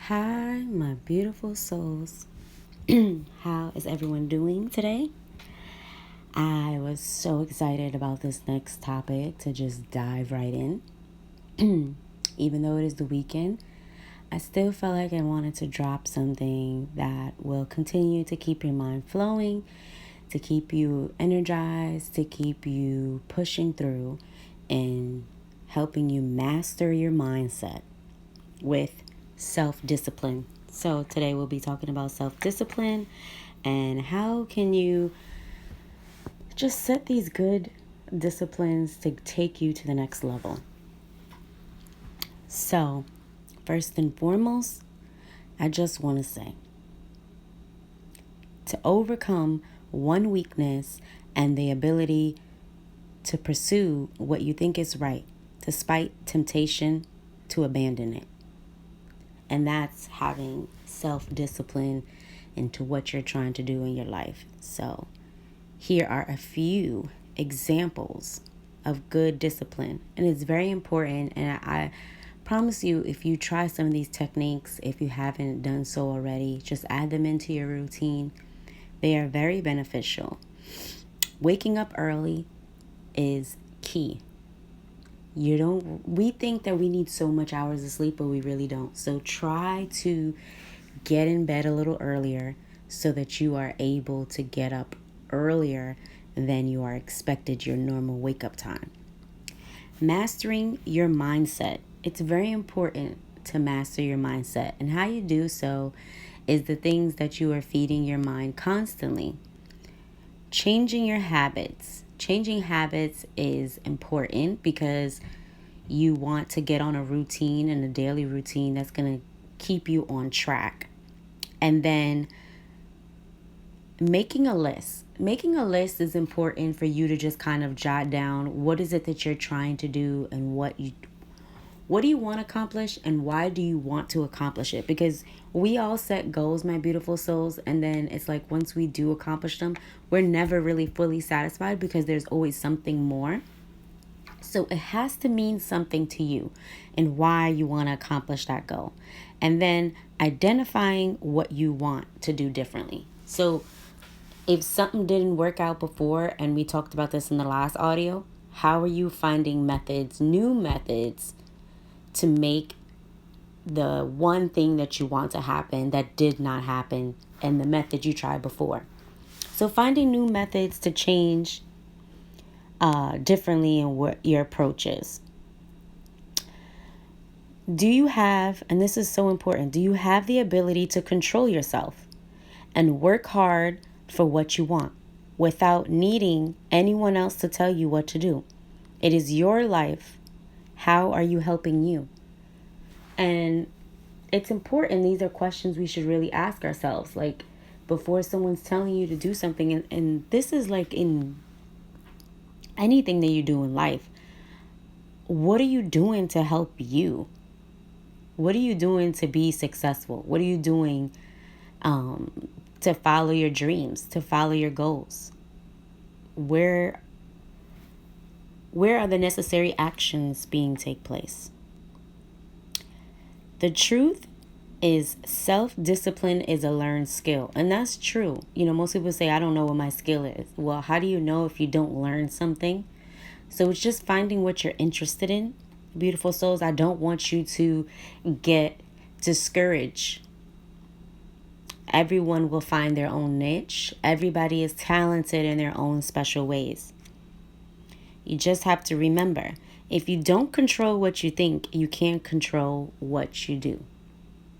Hi, my beautiful souls. How is everyone doing today? I was so excited about this next topic to just dive right in. Even though it is the weekend, I still felt like I wanted to drop something that will continue to keep your mind flowing, to keep you energized, to keep you pushing through, and helping you master your mindset with self-discipline. So today we'll be talking about self-discipline and how can you just set these good disciplines to take you to the next level. So, first and foremost, I just want to say to overcome one weakness and the ability to pursue what you think is right, despite temptation to abandon it. And that's having self-discipline into what you're trying to do in your life. So here are a few examples of good discipline. And it's very important. And I promise you, if you try some of these techniques, if you haven't done so already, just add them into your routine. They are very beneficial. Waking up early is key. We think that we need so much hours of sleep, but we really don't. So try to get in bed a little earlier so that you are able to get up earlier than you are expected your normal wake up time. Mastering your mindset. It's very important to master your mindset. And how you do so is the things that you are feeding your mind constantly. Changing your habits. Changing habits is important because you want to get on a routine and a daily routine that's going to keep you on track. And then making a list. Making a list is important for you to just kind of jot down what is it that you're trying to do and what do you want to accomplish and why do you want to accomplish it? Because we all set goals, my beautiful souls, and then it's like once we do accomplish them, we're never really fully satisfied because there's always something more. So it has to mean something to you and why you want to accomplish that goal. And then identifying what you want to do differently. So if something didn't work out before, and we talked about this in the last audio, how are you finding new methods to make the one thing that you want to happen that did not happen and the method you tried before? So finding new methods to change differently in what your approach is. Do you have, and this is so important, do you have the ability to control yourself and work hard for what you want without needing anyone else to tell you what to do? It is your life. How are you helping you? And it's important. These are questions we should really ask ourselves, like before someone's telling you to do something. And this is like in anything that you do in life. What are you doing to help you? What are you doing to be successful? What are you doing to follow your dreams, to follow your goals? Where are the necessary actions being take place? The truth is self-discipline is a learned skill. And that's true. Most people say, I don't know what my skill is. Well, how do you know if you don't learn something? So it's just finding what you're interested in. Beautiful souls, I don't want you to get discouraged. Everyone will find their own niche. Everybody is talented in their own special ways. You just have to remember, if you don't control what you think, you can't control what you do.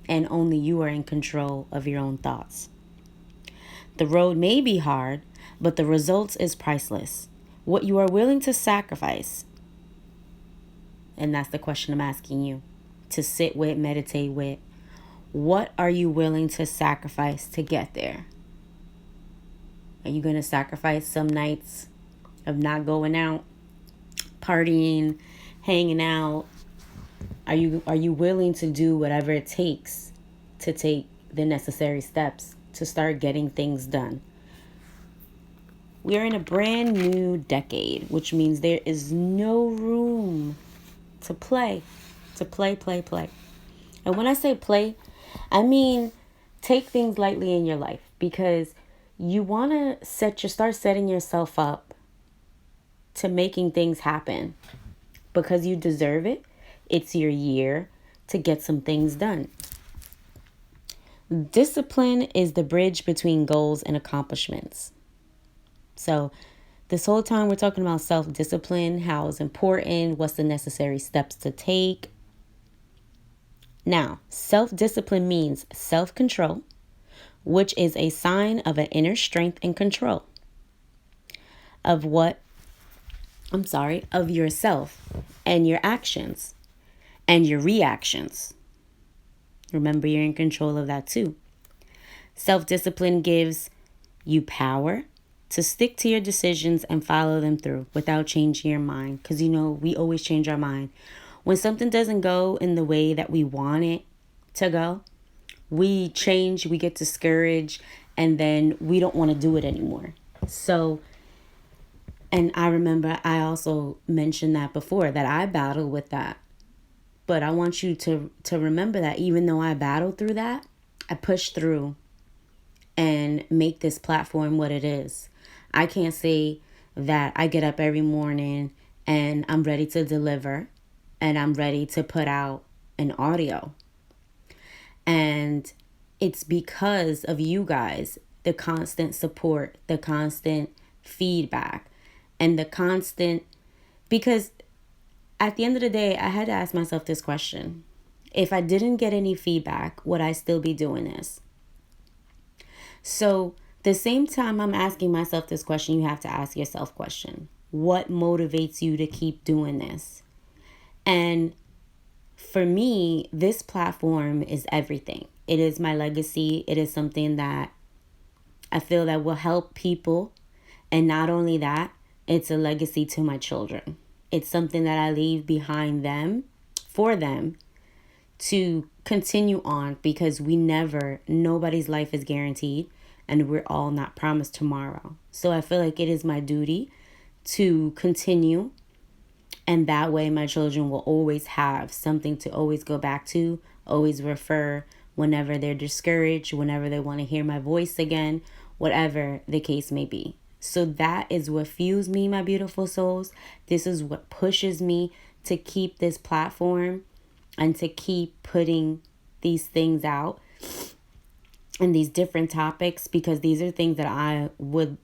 And only you are in control of your own thoughts. The road may be hard, but the results is priceless. What you are willing to sacrifice, and that's the question I'm asking you to sit with, meditate with. What are you willing to sacrifice to get there? Are you going to sacrifice some nights of not going out, partying, hanging out? Are you willing to do whatever it takes to take the necessary steps to start getting things done? We are in a brand new decade, which means there is no room to play. And when I say play, I mean, take things lightly in your life because you want to start setting yourself up to making things happen because you deserve it. It's your year to get some things done. Discipline is the bridge between goals and accomplishments. So, this whole time we're talking about self-discipline, how it's important, what's the necessary steps to take. Now, self-discipline means self-control, which is a sign of an inner strength and control of of yourself and your actions and your reactions. Remember, you're in control of that too. Self-discipline gives you power to stick to your decisions and follow them through without changing your mind. Because, we always change our mind. When something doesn't go in the way that we want it to go, we change, we get discouraged, and then we don't want to do it anymore. So, and I remember I also mentioned that before, that I battle with that. But I want you to remember that even though I battled through that, I pushed through and make this platform what it is. I can't say that I get up every morning and I'm ready to deliver and I'm ready to put out an audio. And it's because of you guys, the constant support, the constant feedback, and the constant, because at the end of the day, I had to ask myself this question. If I didn't get any feedback, would I still be doing this? So the same time I'm asking myself this question, you have to ask yourself question. What motivates you to keep doing this? And for me, this platform is everything. It is my legacy. It is something that I feel that will help people. And not only that, it's a legacy to my children. It's something that I leave behind them, for them, to continue on, because nobody's life is guaranteed and we're all not promised tomorrow. So I feel like it is my duty to continue, and that way my children will always have something to always go back to, always refer whenever they're discouraged, whenever they want to hear my voice again, whatever the case may be. So that is what fuels me, my beautiful souls. This is what pushes me to keep this platform and to keep putting these things out and these different topics, because these are things that I would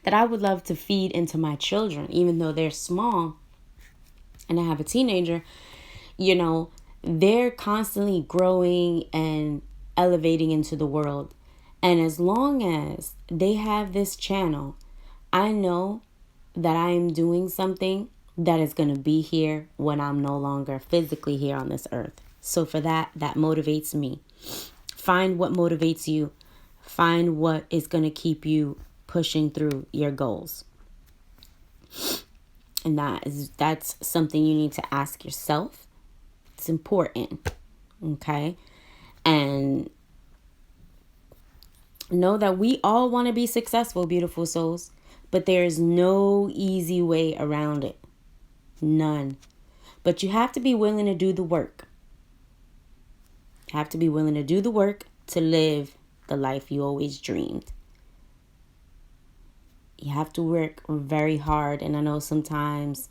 that I would love to feed into my children, even though they're small and I have a teenager. They're constantly growing and elevating into the world. And as long as they have this channel, I know that I am doing something that is going to be here when I'm no longer physically here on this earth. So for that motivates me. Find what motivates you. Find what is going to keep you pushing through your goals. And that's something you need to ask yourself. It's important. Okay? And know that we all want to be successful, beautiful souls, but there is no easy way around it. None. But you have to be willing to do the work. You have to be willing to do the work to live the life you always dreamed. You have to work very hard. And I know sometimes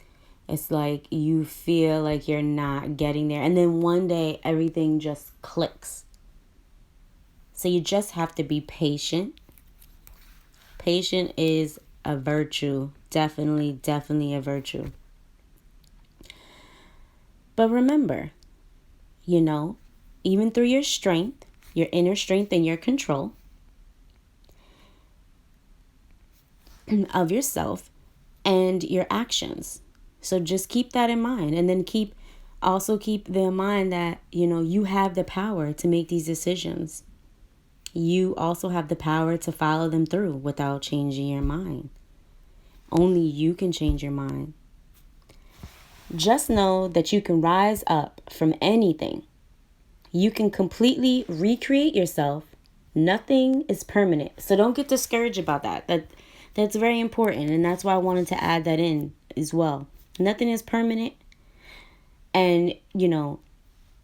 it's like you feel like you're not getting there. And then one day everything just clicks. So you just have to be patient. Patient is a virtue. Definitely a virtue. But remember, even through your strength, your inner strength and your control of yourself and your actions. So just keep that in mind. And then keep in mind that, you have the power to make these decisions. You also have the power to follow them through without changing your mind. Only you can change your mind. Just know that you can rise up from anything. You can completely recreate yourself. Nothing is permanent. So don't get discouraged about that. That's very important. And that's why I wanted to add that in as well. Nothing is permanent. And,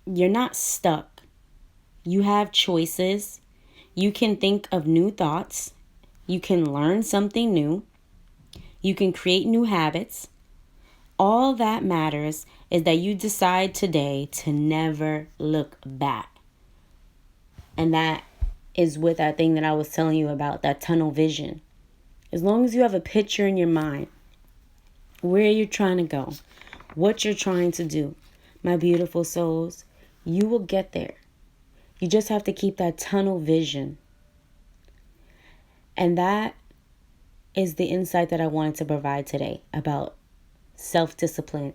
You're not stuck. You have choices. You can think of new thoughts. You can learn something new. You can create new habits. All that matters is that you decide today to never look back. And that is with that thing that I was telling you about, that tunnel vision. As long as you have a picture in your mind, where you're trying to go, what you're trying to do, my beautiful souls, you will get there. You just have to keep that tunnel vision. And that is the insight that I wanted to provide today about self-discipline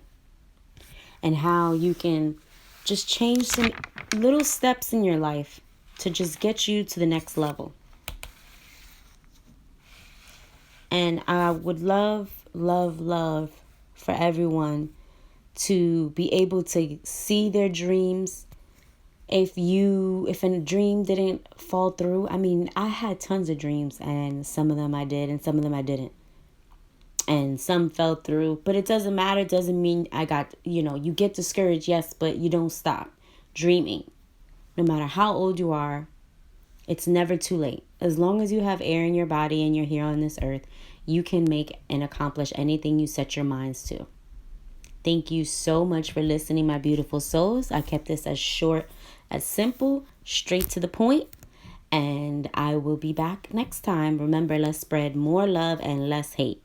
and how you can just change some little steps in your life to just get you to the next level. And I would love, love, love for everyone to be able to see their dreams. If a dream didn't fall through, I mean, I had tons of dreams, and some of them I did and some of them I didn't. And some fell through, but it doesn't matter. It doesn't mean I got, you get discouraged, yes, but you don't stop dreaming. No matter how old you are, it's never too late. As long as you have air in your body and you're here on this earth, you can make and accomplish anything you set your minds to. Thank you so much for listening, my beautiful souls. I kept this as short, as simple, straight to the point. And I will be back next time. Remember, let's spread more love and less hate.